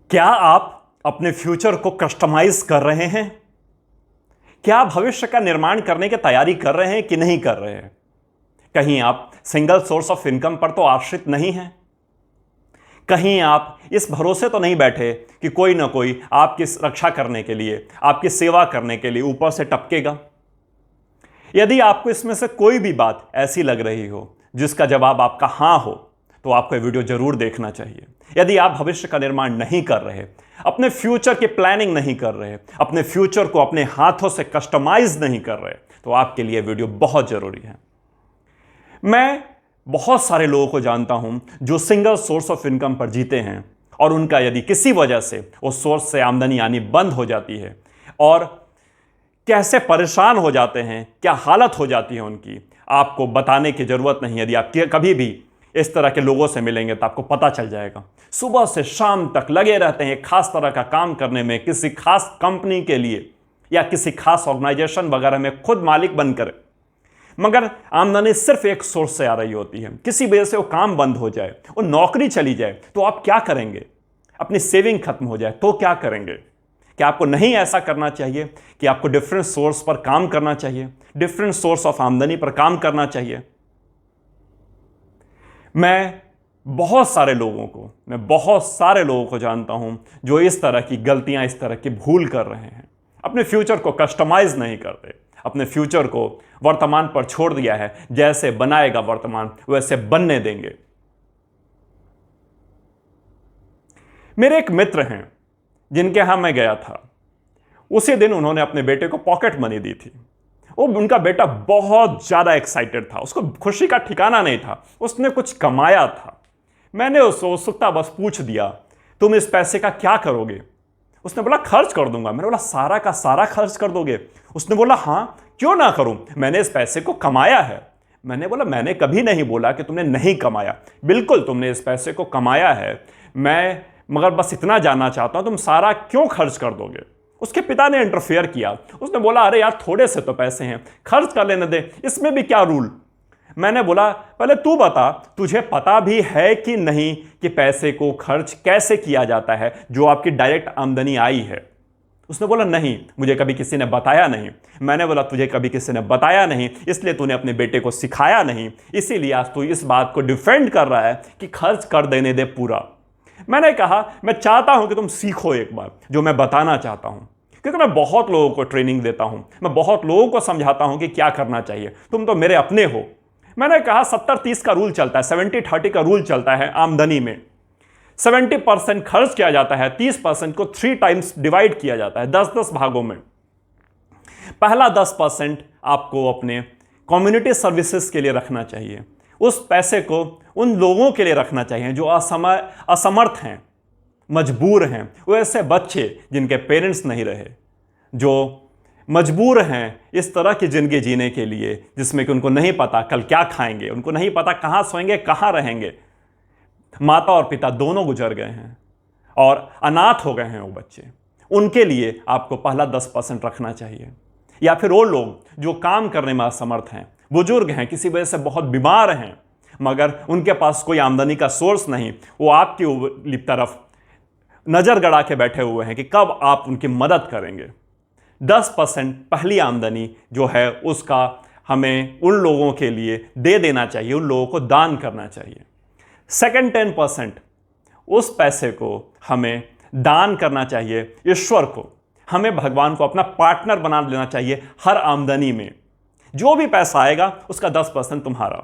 क्या आप अपने फ्यूचर को कस्टमाइज कर रहे हैं? क्या आप भविष्य का निर्माण करने की तैयारी कर रहे हैं कि नहीं कर रहे हैं? कहीं आप सिंगल सोर्स ऑफ इनकम पर तो आश्रित नहीं हैं? कहीं आप इस भरोसे तो नहीं बैठे कि कोई ना कोई आपकी रक्षा करने के लिए, आपकी सेवा करने के लिए ऊपर से टपकेगा? यदि आपको इसमें से कोई भी बात ऐसी लग रही हो जिसका जवाब आपका हां हो, तो आपको यह वीडियो जरूर देखना चाहिए। यदि आप भविष्य का निर्माण नहीं कर रहे, अपने फ्यूचर की प्लानिंग नहीं कर रहे, अपने फ्यूचर को अपने हाथों से कस्टमाइज नहीं कर रहे, तो आपके लिए वीडियो बहुत जरूरी है। मैं बहुत सारे लोगों को जानता हूं जो सिंगल सोर्स ऑफ इनकम पर जीते हैं और उनका यदि किसी वजह से उस सोर्स से आमदनी आनी बंद हो जाती है और कैसे परेशान हो जाते हैं, क्या हालत हो जाती है उनकी, आपको बताने की जरूरत नहीं। यदि आप कभी भी इस तरह के लोगों से मिलेंगे तो आपको पता चल जाएगा। सुबह से शाम तक लगे रहते हैं खास तरह का काम करने में, किसी खास कंपनी के लिए या किसी खास ऑर्गेनाइजेशन वगैरह में खुद मालिक बनकर, मगर आमदनी सिर्फ एक सोर्स से आ रही होती है। किसी वजह से वो काम बंद हो जाए, वो नौकरी चली जाए, तो आप क्या करेंगे? अपनी सेविंग खत्म हो जाए तो क्या करेंगे? क्या आपको नहीं ऐसा करना चाहिए कि आपको डिफरेंट सोर्स पर काम करना चाहिए, डिफरेंट सोर्स ऑफ आमदनी पर काम करना चाहिए? मैं बहुत सारे लोगों को जानता हूं जो इस तरह की गलतियां, इस तरह की भूल कर रहे हैं। अपने फ्यूचर को कस्टमाइज नहीं करते, अपने फ्यूचर को वर्तमान पर छोड़ दिया है। जैसे बनाएगा वर्तमान वैसे बनने देंगे। मेरे एक मित्र हैं जिनके यहां मैं गया था। उसी दिन उन्होंने अपने बेटे को पॉकेट मनी दी थी। उनका बेटा बहुत ज्यादा एक्साइटेड था, उसको खुशी का ठिकाना नहीं था, उसने कुछ कमाया था। मैंने उसको उत्सुकता बस पूछ दिया, तुम इस पैसे का क्या करोगे? उसने बोला खर्च कर दूंगा। मैंने बोला सारा का सारा खर्च कर दोगे? उसने बोला हां, क्यों ना करूं, मैंने इस पैसे को कमाया है। मैंने बोला मैंने कभी नहीं बोला कि तुमने नहीं कमाया, बिल्कुल तुमने इस पैसे को कमाया है। मैं मगर बस इतना जानना चाहता हूं तुम सारा क्यों खर्च कर दोगे? उसके पिता ने इंटरफेयर किया। उसने बोला अरे यार थोड़े से तो पैसे हैं, खर्च कर लेने दे, इसमें भी क्या रूल? मैंने बोला पहले तू बता, तुझे पता भी है कि नहीं कि पैसे को खर्च कैसे किया जाता है जो आपकी डायरेक्ट आमदनी आई है? उसने बोला नहीं, मुझे कभी किसी ने बताया नहीं। मैंने बोला तुझे कभी किसी ने बताया नहीं, इसलिए तूने अपने बेटे को सिखाया नहीं, इसीलिए आज तू इस बात को डिफेंड कर रहा है कि खर्च कर देने दे पूरा। मैंने कहा मैं चाहता हूं कि तुम सीखो एक बार जो मैं बताना चाहता हूं, क्योंकि मैं बहुत लोगों को ट्रेनिंग देता हूं, मैं बहुत लोगों को समझाता हूं कि क्या करना चाहिए। तुम तो मेरे अपने हो। मैंने कहा 70-30 का रूल चलता है, 70-30 का रूल चलता है आमदनी में। 70% खर्च किया जाता है, 30% को 3 टाइम्स डिवाइड किया जाता है, 10-10 भागों में। पहला 10% आपको अपने कम्युनिटी सर्विसेज के लिए रखना चाहिए। उस पैसे को उन लोगों के लिए रखना चाहिए जो असमर्थ हैं, मजबूर हैं। वैसे बच्चे जिनके पेरेंट्स नहीं रहे, जो मजबूर हैं इस तरह की जिंदगी जीने के लिए जिसमें कि उनको नहीं पता कल क्या खाएंगे, उनको नहीं पता कहां सोएंगे, कहां रहेंगे। माता और पिता दोनों गुजर गए हैं और अनाथ हो गए हैं वो बच्चे। उनके लिए आपको पहला 10% रखना चाहिए। या फिर वो लोग जो काम करने में असमर्थ हैं, बुजुर्ग हैं, किसी वजह से बहुत बीमार हैं, मगर उनके पास कोई आमदनी का सोर्स नहीं, वो आपकी तरफ नजर गड़ा के बैठे हुए हैं कि कब आप उनकी मदद करेंगे। 10% पहली आमदनी जो है उसका हमें उन लोगों के लिए दे देना चाहिए, उन लोगों को दान करना चाहिए। सेकंड 10% उस पैसे को हमें दान करना चाहिए ईश्वर को। हमें भगवान को अपना पार्टनर बना लेना चाहिए हर आमदनी में। जो भी पैसा आएगा उसका 10% तुम्हारा।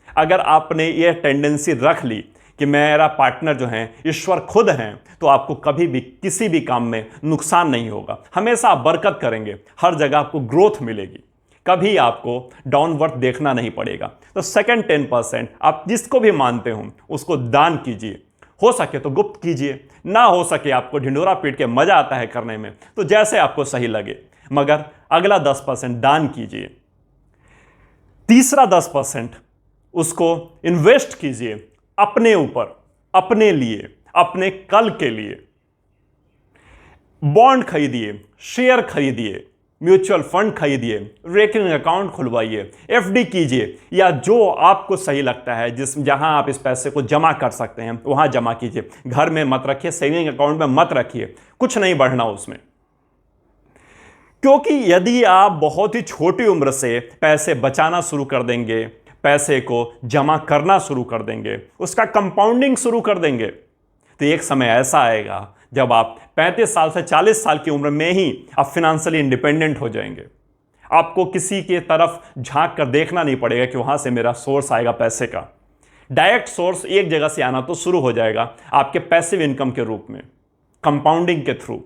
अगर आपने ये टेंडेंसी रख ली कि मेरा पार्टनर जो है ईश्वर खुद हैं, तो आपको कभी भी किसी भी काम में नुकसान नहीं होगा। हमेशा आप बरकत करेंगे, हर जगह आपको ग्रोथ मिलेगी, कभी आपको डाउनवर्ड देखना नहीं पड़ेगा। तो सेकंड 10% आप जिसको भी मानते हो उसको दान कीजिए। हो सके तो गुप्त कीजिए, ना हो सके आपको ढिंडोरा पीट के मजा आता है करने में, तो जैसे आपको सही लगे, मगर अगला 10% दान कीजिए। तीसरा 10% उसको इन्वेस्ट कीजिए अपने ऊपर, अपने लिए, अपने कल के लिए। बॉन्ड खरीदिए, शेयर खरीदिए, म्यूचुअल फंड खरीदिए, रेकरिंग अकाउंट खुलवाइए, एफडी कीजिए, या जो आपको सही लगता है जहां आप इस पैसे को जमा कर सकते हैं वहां जमा कीजिए। घर में मत रखिए, सेविंग अकाउंट में मत रखिए, कुछ नहीं बढ़ना उसमें। क्योंकि यदि आप बहुत ही छोटी उम्र से पैसे बचाना शुरू कर देंगे, पैसे को जमा करना शुरू कर देंगे, उसका कंपाउंडिंग शुरू कर देंगे, तो एक समय ऐसा आएगा जब आप 35 साल से 40 साल की उम्र में ही आप फिनेंशियली इंडिपेंडेंट हो जाएंगे। आपको किसी के तरफ झांक कर देखना नहीं पड़ेगा कि वहां से मेरा सोर्स आएगा पैसे का। डायरेक्ट सोर्स एक जगह से आना तो शुरू हो जाएगा आपके पैसिव इनकम के रूप में, कंपाउंडिंग के थ्रू।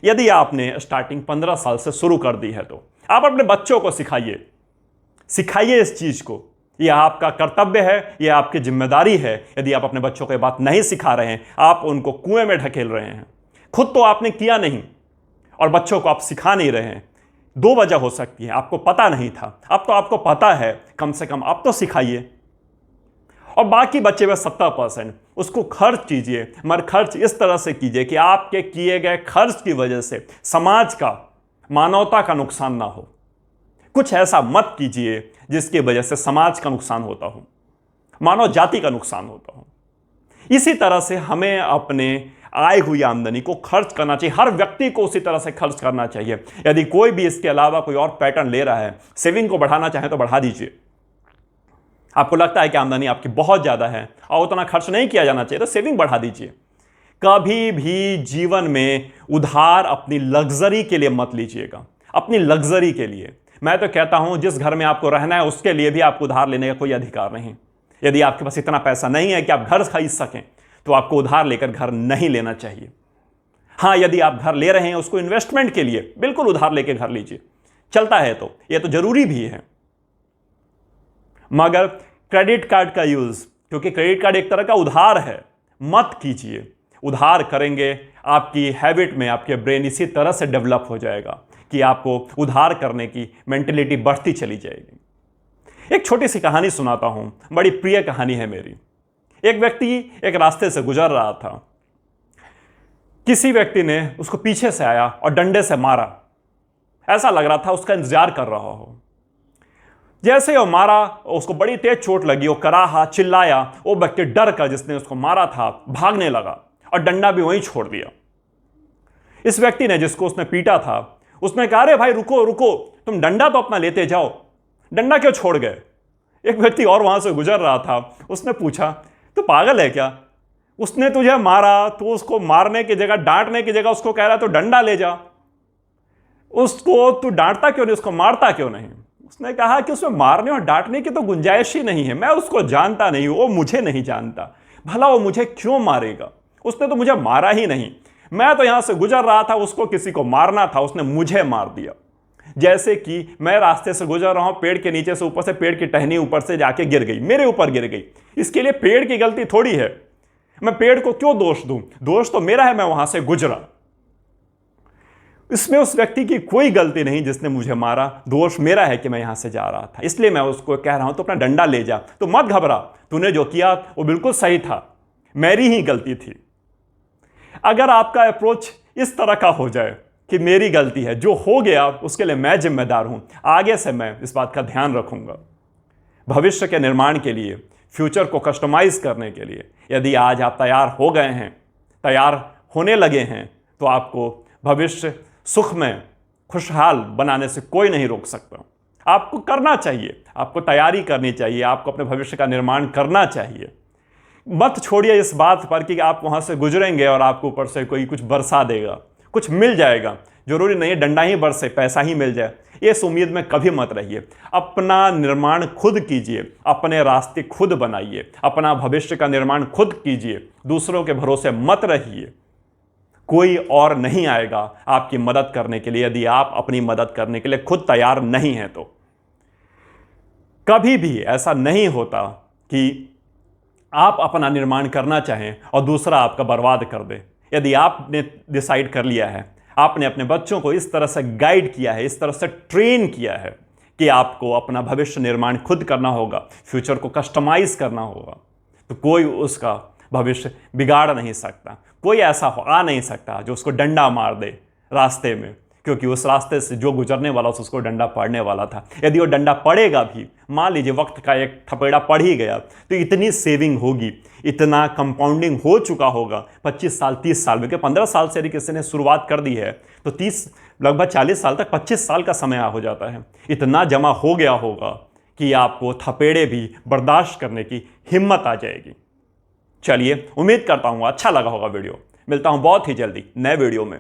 यदि आपने स्टार्टिंग 15 साल से शुरू कर दी है तो आप अपने बच्चों को सिखाइए इस चीज को। यह आपका कर्तव्य है, यह आपकी जिम्मेदारी है। यदि आप अपने बच्चों को यह बात नहीं सिखा रहे हैं, आप उनको कुएं में ढकेल रहे हैं। खुद तो आपने किया नहीं और बच्चों को आप सिखा नहीं रहे हैं। दो वजह हो सकती है, आपको पता नहीं था, अब तो आपको पता है, कम से कम अब तो सिखाइए। और बाकी बचे हुए 70% उसको खर्च कीजिए, मगर खर्च इस तरह से कीजिए कि आपके किए गए खर्च की वजह से समाज का, मानवता का नुकसान ना हो। कुछ ऐसा मत कीजिए जिसकी वजह से समाज का नुकसान होता हो, मानव जाति का नुकसान होता हो। इसी तरह से हमें अपने आय हुई आमदनी को खर्च करना चाहिए। हर व्यक्ति को उसी तरह से खर्च करना चाहिए। यदि कोई भी इसके अलावा कोई और पैटर्न ले रहा है, सेविंग को बढ़ाना चाहे तो बढ़ा दीजिए। आपको लगता है कि आमदनी आपकी बहुत ज़्यादा है और उतना खर्च नहीं किया जाना चाहिए तो सेविंग बढ़ा दीजिए। कभी भी जीवन में उधार अपनी लग्जरी के लिए मत लीजिएगा, अपनी लग्जरी के लिए। मैं तो कहता हूं जिस घर में आपको रहना है उसके लिए भी आपको उधार लेने का कोई अधिकार नहीं। यदि आपके पास इतना पैसा नहीं है कि आप घर खरीद सकें तो आपको उधार लेकर घर नहीं लेना चाहिए। हाँ, यदि आप घर ले रहे हैं उसको इन्वेस्टमेंट के लिए, बिल्कुल उधार लेके घर लीजिए, चलता है तो यह तो जरूरी भी है। मगर क्रेडिट कार्ड का यूज, क्योंकि क्रेडिट कार्ड एक तरह का उधार है, मत कीजिए। उधार करेंगे आपकी हैबिट में आपके ब्रेन इसी तरह से डेवलप हो जाएगा कि आपको उधार करने की मेंटेलिटी बढ़ती चली जाएगी। एक छोटी सी कहानी सुनाता हूं, बड़ी प्रिय कहानी है मेरी। एक व्यक्ति एक रास्ते से गुजर रहा था। किसी व्यक्ति ने उसको पीछे से आया और डंडे से मारा। ऐसा लग रहा था उसका इंतजार कर रहा हो। जैसे वो मारा, उसको बड़ी तेज चोट लगी, वो कराहा, चिल्लाया। वो व्यक्ति डर कर, जिसने उसको मारा था, भागने लगा और डंडा भी वहीं छोड़ दिया। इस व्यक्ति ने, जिसको उसने पीटा था, उसने कहा, अरे भाई रुको रुको, तुम डंडा तो अपना लेते जाओ, डंडा क्यों छोड़ गए? एक व्यक्ति और वहां से गुजर रहा था। उसने पूछा, तू पागल है क्या? उसने तुझे मारा, तो उसको मारने की जगह, डांटने की जगह उसको कह रहा तो डंडा ले जा। उसको तू डांटता क्यों नहीं, उसको मारता क्यों नहीं? उसने कहा कि उसमें मारने और डांटने की तो गुंजाइश ही नहीं है। मैं उसको जानता नहीं हूं, वो मुझे नहीं जानता, भला वो मुझे क्यों मारेगा? उसने तो मुझे मारा ही नहीं। मैं तो यहां से गुजर रहा था, उसको किसी को मारना था, उसने मुझे मार दिया। जैसे कि मैं रास्ते से गुजर रहा हूं, पेड़ के नीचे से ऊपर से पेड़ की टहनी ऊपर से जाके गिर गई, मेरे ऊपर गिर गई। इसके लिए पेड़ की गलती थोड़ी है। मैं पेड़ को क्यों दोष दूं? दोष तो मेरा है, मैं वहां से गुजरा। इसमें उस व्यक्ति की कोई गलती नहीं जिसने मुझे मारा। दोष मेरा है कि मैं यहां से जा रहा था, इसलिए मैं उसको कह रहा हूं तो अपना डंडा ले जा, तो मत घबरा, तूने जो किया वो बिल्कुल सही था, मेरी ही गलती थी। अगर आपका अप्रोच इस तरह का हो जाए कि मेरी गलती है, जो हो गया उसके लिए मैं जिम्मेदार हूं, आगे से मैं इस बात का ध्यान रखूंगा। भविष्य के निर्माण के लिए, फ्यूचर को कस्टमाइज करने के लिए यदि आज आप तैयार हो गए हैं, तैयार होने लगे हैं, तो आपको भविष्य सुख में खुशहाल बनाने से कोई नहीं रोक सकता। आपको करना चाहिए, आपको तैयारी करनी चाहिए, आपको अपने भविष्य का निर्माण करना चाहिए। मत छोड़िए इस बात पर कि आप वहां से गुजरेंगे और आपको ऊपर से कोई कुछ बरसा देगा, कुछ मिल जाएगा। जरूरी नहीं है डंडा ही बरसे, पैसा ही मिल जाए, इस उम्मीद में कभी मत रहिए। अपना निर्माण खुद कीजिए, अपने रास्ते खुद बनाइए, अपना भविष्य का निर्माण खुद कीजिए, दूसरों के भरोसे मत रहिए। कोई और नहीं आएगा आपकी मदद करने के लिए यदि आप अपनी मदद करने के लिए खुद तैयार नहीं हैं। तो कभी भी ऐसा नहीं होता कि आप अपना निर्माण करना चाहें और दूसरा आपका बर्बाद कर दे। यदि आपने डिसाइड कर लिया है, आपने अपने बच्चों को इस तरह से गाइड किया है, इस तरह से ट्रेन किया है कि आपको अपना भविष्य निर्माण खुद करना होगा, फ्यूचर को कस्टमाइज करना होगा, तो कोई उसका भविष्य बिगाड़ नहीं सकता। कोई ऐसा आ नहीं सकता जो उसको डंडा मार दे रास्ते में क्योंकि उस रास्ते से जो गुजरने वाला उसको डंडा पड़ने वाला था। यदि वो डंडा पड़ेगा भी, मान लीजिए वक्त का एक थपेड़ा पड़ ही गया, तो इतनी सेविंग होगी, इतना कंपाउंडिंग हो चुका होगा 25 साल 30 साल में, कि 15 साल से यदि किसी ने शुरुआत कर दी है तो 30 लगभग 40 साल तक 25 साल का समय हो जाता है। इतना जमा हो गया होगा कि आपको थपेड़े भी बर्दाश्त करने की हिम्मत आ जाएगी। चलिए, उम्मीद करता हूँ अच्छा लगा होगा वीडियो। मिलता हूँ बहुत ही जल्दी नए वीडियो में।